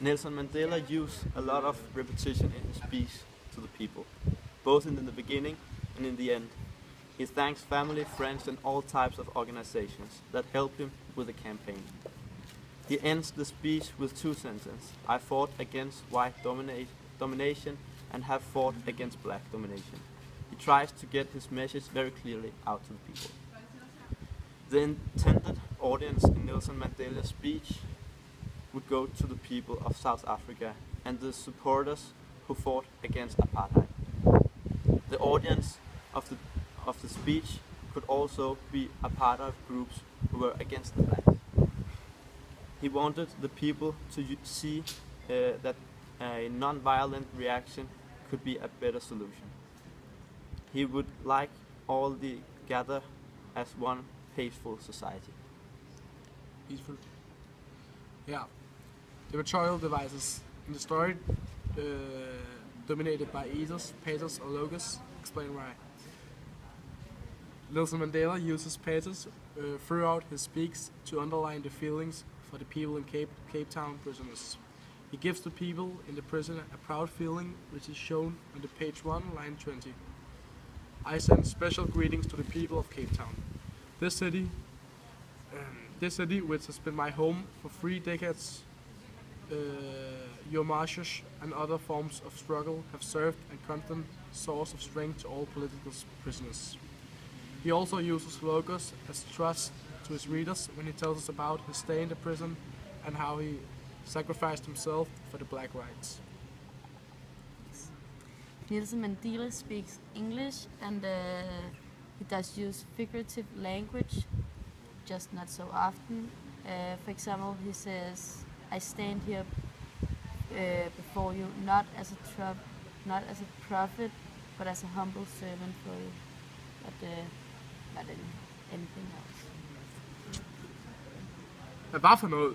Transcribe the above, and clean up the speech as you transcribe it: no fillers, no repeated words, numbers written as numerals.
Nelson Mandela used a lot of repetition in his speech to the people, both in the beginning and in the end. He thanks family, friends, and all types of organizations that helped him with the campaign. He ends the speech with two sentences: I fought against white domination and have fought against black domination. He tries to get his message very clearly out to the people. The intended audience in Nelson Mandela's speech would go to the people of South Africa and the supporters who fought against apartheid. The audience of the speech could also be apartheid groups who were against the blacks. He wanted the people to see that a non-violent reaction could be a better solution. He would like all the gather as one peaceful society. Peaceful. Yeah. The rhetorical devices in the story dominated by ethos, pathos, or logos. Explain why. Nelson Mandela uses pathos throughout his speech to underline the feelings for the people in Cape Town prisoners. He gives the people in the prison a proud feeling, which is shown on the page 1, line 20. I send special greetings to the people of Cape Town. This city, which has been my home for 3 decades, your marches and other forms of struggle have served a constant source of strength to all political prisoners. He also uses logos as trust to his readers when he tells us about his stay in the prison and how he sacrificed himself for the black rights. Nelson Mandela speaks English and he does use figurative language, just not so often. For example, he says, I stand here before you not as a prophet, but as a humble servant for you. But not anything else. Hvad for noget?